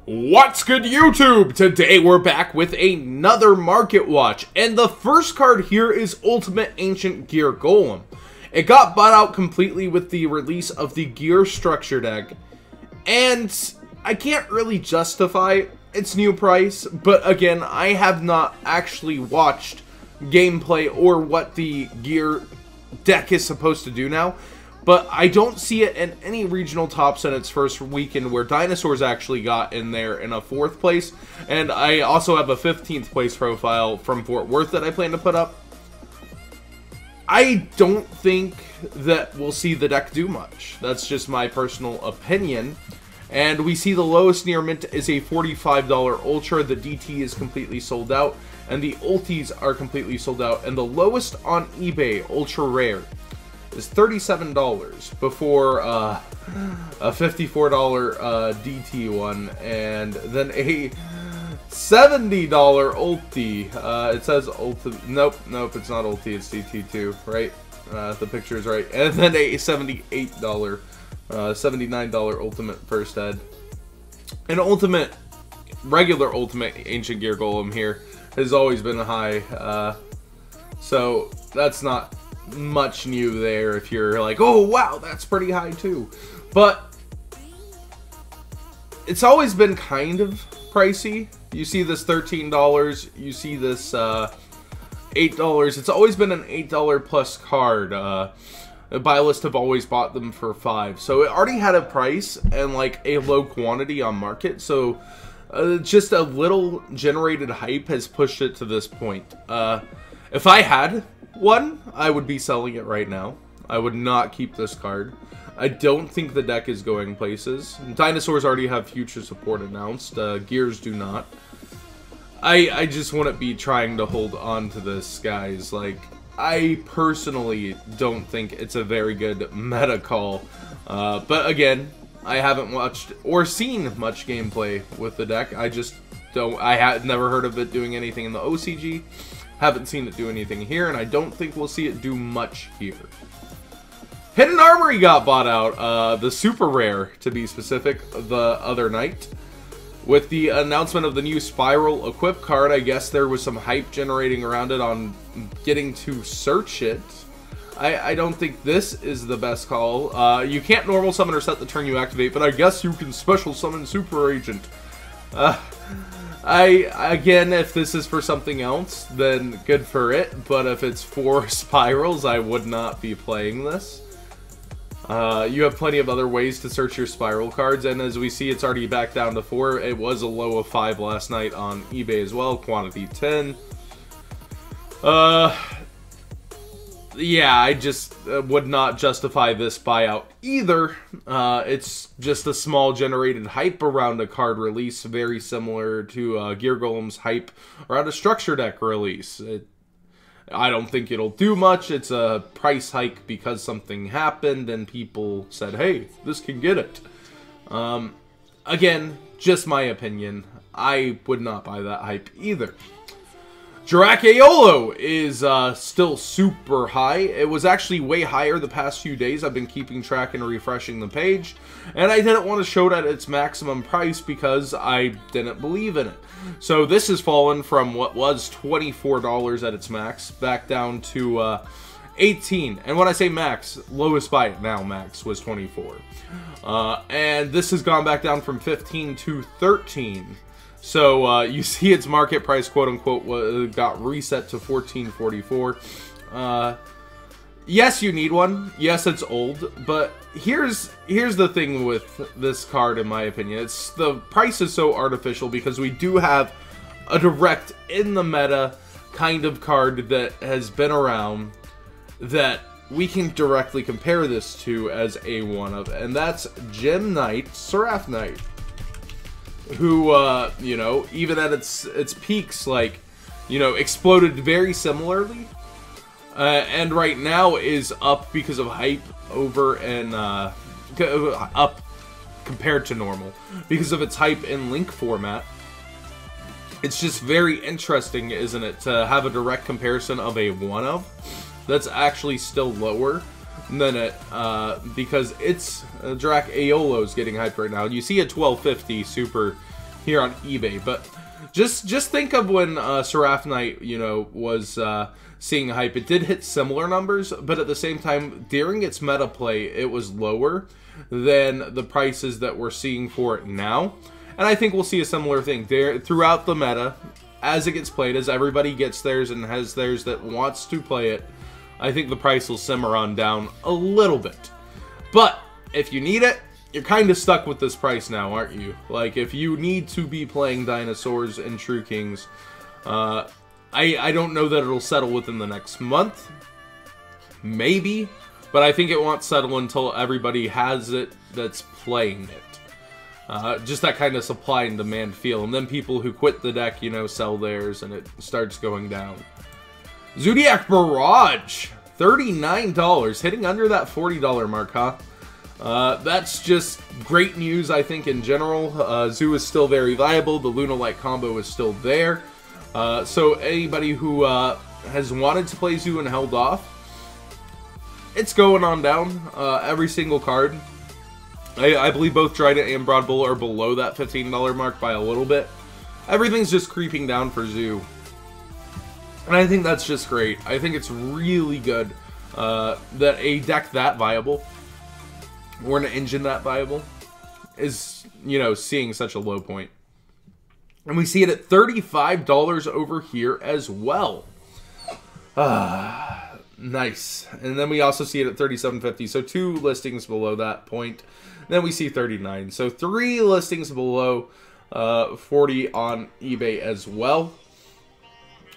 What's good, YouTube? Today we're back with another market watch, and the first card here is Ultimate Ancient Gear Golemn. It got bought out completely with the release of the Gear Structure deck, and I can't really justify its new price, but again, I have not actually watched gameplay or what the Gear deck is supposed to do now. But I don't see it in any regional tops in its first weekend, where Dinosaurs actually got in there in a 4th place. And I also have a 15th place profile from Fort Worth that I plan to put up. I don't think that we'll see the deck do much. That's just my personal opinion. And we see the lowest near mint is a $45 Ultra. The DT is completely sold out. And the Ultis are completely sold out. And the lowest on eBay, Ultra Rare, is $37 before a $54 DT one, and then a $70 ulti. It says ulti. Nope, it's not ulti. It's DT2, right? The picture is right. And then a $78, $79 ultimate first ed. An ultimate, regular ultimate Ancient Gear Golemn here has always been high. So that's not much new there if you're like, oh wow, that's pretty high too. But it's always been kind of pricey. You see this $13, you see this $8. It's always been an $8 plus card. Buy list have always bought them for $5, so it already had a price and like a low quantity on market, so just a little generated hype has pushed it to this point. If I had one, I would be selling it right now. I would not keep this card. I don't think the deck is going places. Dinosaurs already have future support announced. Gears do not. I just wouldn't be trying to hold on to this, guys. Like, I personally don't think it's a very good meta call. But again, I haven't watched or seen much gameplay with the deck. I just don't. I had never heard of it doing anything in the OCG. Haven't seen it do anything here, and I don't think we'll see it do much here. Hidden Armory got bought out, the super rare to be specific, the other night. With the announcement of the new Spiral Equip card, I guess there was some hype generating around it on getting to search it. I don't think this is the best call. You can't normal summon or set the turn you activate, but I guess you can special summon Super Agent. Again, if this is for something else, then good for it, but if it's for spirals, I would not be playing this. You have plenty of other ways to search your spiral cards, and as we see, it's already back down to 4. It was a low of 5 last night on eBay as well, quantity 10. Yeah, I just would not justify this buyout either. It's just a small generated hype around a card release, very similar to Gear Golemm's hype around a structure deck release. I don't think it'll do much. It's a price hike because something happened and people said, hey, this can get it. Again, just my opinion. I would not buy that hype either. Dracaiolo is still super high. It was actually way higher the past few days. I've been keeping track and refreshing the page, and I didn't want to show it at its maximum price because I didn't believe in it. So this has fallen from what was $24 at its max back down to 18. And when I say max, lowest buy it now max was 24. And this has gone back down from 15 to 13. So you see its market price, quote unquote, got reset to $14.44. Yes, you need one. Yes, it's old, but here's the thing with this card, in my opinion. It's the price is so artificial because we do have a direct in the meta kind of card that has been around that we can directly compare this to as a one of, and that's Gem Knight, Seraph Knight, who, you know, even at its peaks, like, you know, exploded very similarly, and right now is up because of hype over and, up compared to normal, because of its hype in Link format. It's just very interesting, isn't it, to have a direct comparison of a one of that's actually still lower than it, because it's Dracaiolo is getting hyped right now. You see a 1250 super here on eBay. But just think of when Seraph Knight, you know, was seeing hype. It did hit similar numbers, but at the same time, during its meta play, it was lower than the prices that we're seeing for it now. And I think we'll see a similar thing there throughout the meta as it gets played, as everybody gets theirs and has theirs that wants to play it. I think the price will simmer on down a little bit. But if you need it, you're kind of stuck with this price now, aren't you? Like, if you need to be playing dinosaurs and True Kings, I don't know that it'll settle within the next month. Maybe. But I think it won't settle until everybody has it that's playing it. Just that kind of supply and demand feel. And then people who quit the deck, you know, sell theirs and it starts going down. Zodiac Barrage, $39, hitting under that $40 mark, huh? That's just great news, I think, in general. Zoo is still very viable. The Luna Light combo is still there. So anybody who has wanted to play Zoo and held off, it's going on down. Every single card. I believe both Trident and Broad Bull are below that $15 mark by a little bit. Everything's just creeping down for Zoo. And I think that's just great. I think it's really good that a deck that viable, or an engine that viable, is, you know, seeing such a low point. And we see it at $35 over here as well. Nice. And then we also see it at $37.50. So 2 listings below that point. Then we see $39. So 3 listings below $40 on eBay as well.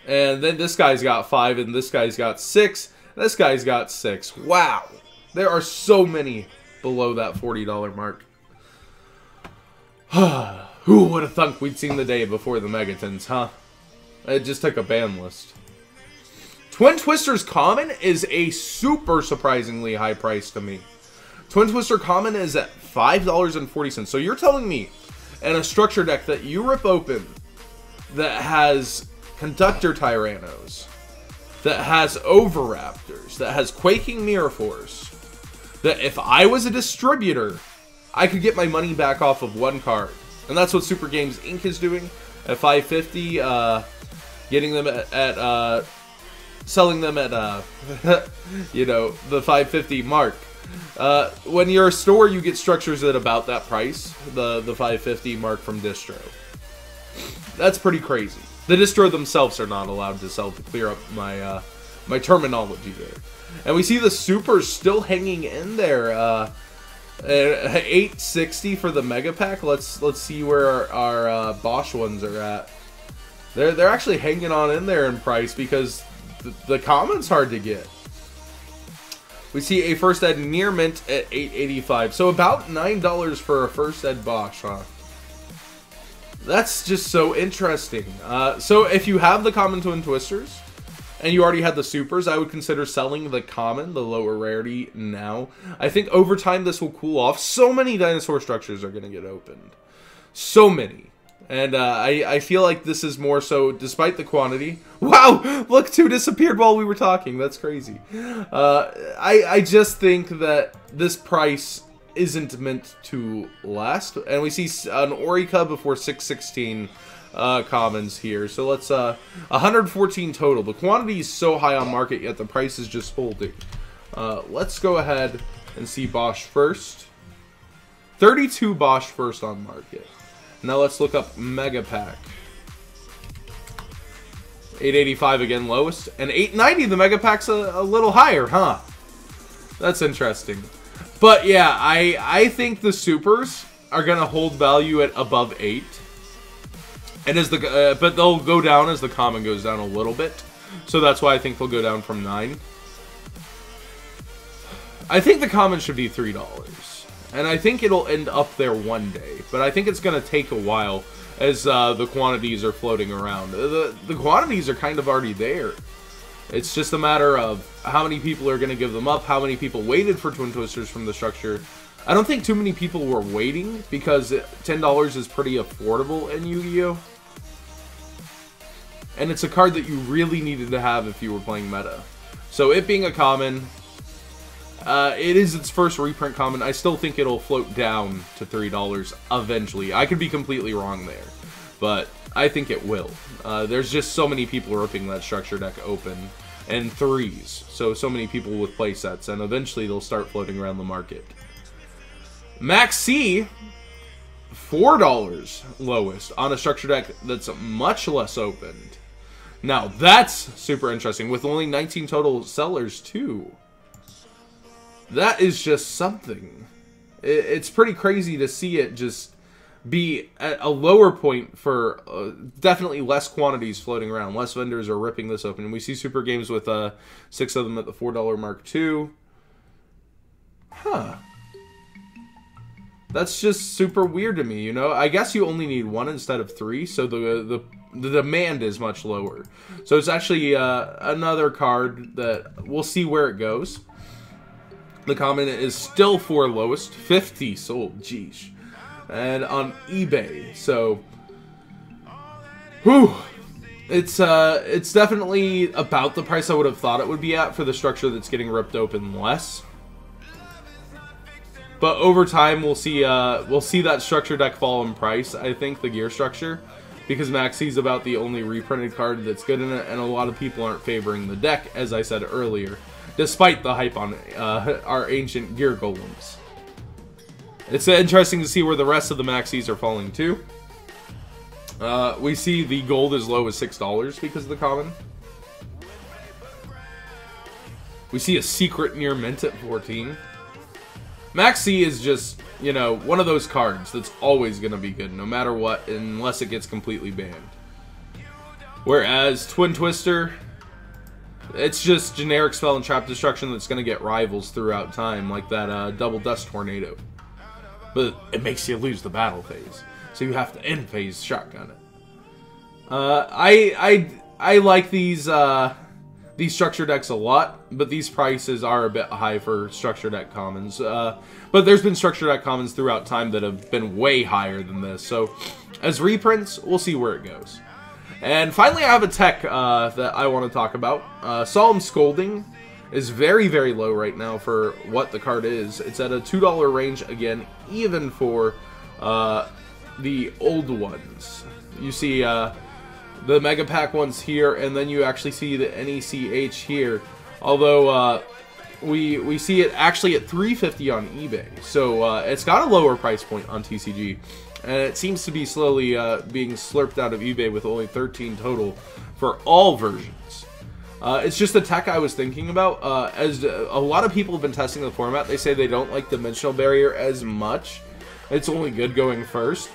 And then this guy's got 5, and this guy's got 6. This guy's got 6. Wow. There are so many below that $40 mark. Who would have thunk we'd seen the day before the Megatons, huh? It just took a ban list. Twin Twister's Common is a super surprisingly high price to me. Twin Twister Common is at $5.40. So you're telling me in a structure deck that you rip open that has Conductor Tyrannos, that has Overraptors, that has Quaking Mirror Force, that if I was a distributor, I could get my money back off of one card. And that's what Super Games Inc. is doing at $5.50, getting them at selling them at, you know, the $5.50 mark. When you're a store, you get structures at about that price, the $5.50 mark from distro. That's pretty crazy. The distro themselves are not allowed to sell, to clear up my my terminology there. And we see the supers still hanging in there. $8.60 for the mega pack. Let's see where our Bosch ones are at. They're actually hanging on in there in price because the common's hard to get. We see a first ed near mint at $8.85. So about $9 for a first ed Bosch, huh? That's just so interesting. So if you have the common Twin Twisters, and you already had the supers, I would consider selling the common, the lower rarity, now. I think over time this will cool off. So many dinosaur structures are going to get opened. So many. And I feel like this is more so, despite the quantity. Wow! Look, 2 disappeared while we were talking. That's crazy. I just think that this price isn't meant to last. And we see an Orica before 616 commons here. So let's 114 total. The quantity is so high on market, yet the price is just holding. Let's go ahead and see Bosch first. 32 Bosch first on market. Now let's look up Mega Pack. 885 again lowest, and 890 the Mega Pack's a little higher, huh? That's interesting. But yeah, I think the supers are gonna hold value at above 8. And as the but they'll go down as the common goes down a little bit. So that's why I think they'll go down from 9. I think the common should be $3. And I think it'll end up there one day. But I think it's going to take a while as the quantities are floating around. The quantities are kind of already there. It's just a matter of how many people are going to give them up, how many people waited for Twin Twisters from the structure. I don't think too many people were waiting because $10 is pretty affordable in Yu-Gi-Oh! And it's a card that you really needed to have if you were playing meta. So it being a common, it is its first reprint common. I still think it'll float down to $3 eventually. I could be completely wrong there. but I think it will. There's just so many people ripping that structure deck open in threes. So many people with play sets, and eventually they'll start floating around the market. Max C, $4 lowest on a structure deck that's much less opened. Now that's super interesting, with only 19 total sellers too. That is just something. It's pretty crazy to see it just be at a lower point for definitely less quantities floating around. Less vendors are ripping this open. We see super games with 6 of them at the $4 mark too. Huh. That's just super weird to me, you know? I guess you only need 1 instead of 3, so the demand is much lower. So it's actually another card that we'll see where it goes. The common is still 4 lowest, 50 sold, geez. And on eBay, so whew, it's definitely about the price I would have thought it would be at for the structure that's getting ripped open less. But over time, we'll see that structure deck fall in price. I think the gear structure, because Maxi's about the only reprinted card that's good in it, and a lot of people aren't favoring the deck, as I said earlier, despite the hype on our ancient gear golems. It's interesting to see where the rest of the Maxis are falling too. We see the gold as low as $6 because of the common. We see a secret near mint at 14. Maxi is just, you know, one of those cards that's always going to be good no matter what, unless it gets completely banned. Whereas Twin Twister, it's just generic spell and trap destruction that's going to get rivals throughout time, like that Double Dust Tornado. But it makes you lose the battle phase, so you have to end phase shotgun it. I like these structure decks a lot, but these prices are a bit high for structure deck commons. But there's been structure deck commons throughout time that have been way higher than this. So as reprints, we'll see where it goes. And finally, I have a tech that I want to talk about. Solemn Scolding is very, very low right now for what the card is. It's at a $2 range, again, even for the old ones. You see the Mega Pack ones here, and then you actually see the NECH here. Although we see it actually at $3.50 on eBay. So it's got a lower price point on TCG. And it seems to be slowly being slurped out of eBay with only 13 total for all versions. It's just a tech I was thinking about. As a lot of people have been testing the format, they say they don't like Dimensional Barrier as much. It's only good going first.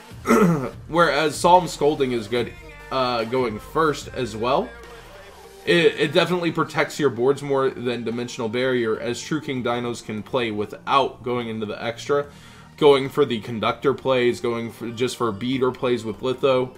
Whereas Solemn Scolding is good going first as well. It definitely protects your boards more than Dimensional Barrier, as True King Dinos can play without going into the extra. Going for the conductor plays, going for just for beater plays with Litho.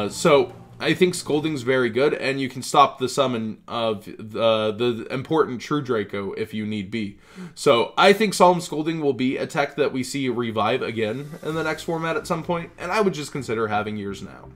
So I think Scolding's very good, and you can stop the summon of the important True Draco if you need be. So I think Solemn Scolding will be a tech that we see revive again in the next format at some point, and I would just consider having yours now.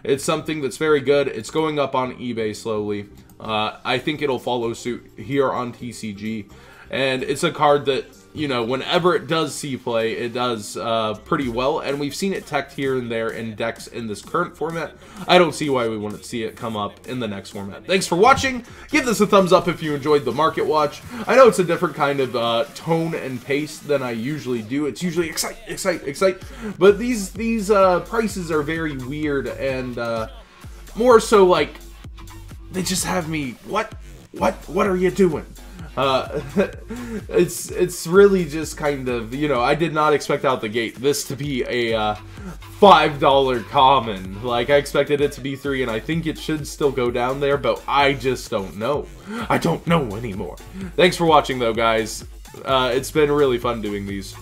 It's something that's very good. It's going up on eBay slowly. I think it'll follow suit here on TCG, and it's a card that, you know, whenever it does see play, it does pretty well, and we've seen it teched here and there in decks in this current format. I don't see why we wouldn't see it come up in the next format. Thanks for watching. Give this a thumbs up if you enjoyed the Market Watch. I know it's a different kind of tone and pace than I usually do. It's usually excite, excite, excite, but these prices are very weird, and more so like they just have me, what are you doing? It's really just kind of, you know, I did not expect out the gate this to be a $5 common. Like, I expected it to be 3, and I think it should still go down there, but I just don't know. I don't know anymore. Thanks for watching, though, guys. It's been really fun doing these.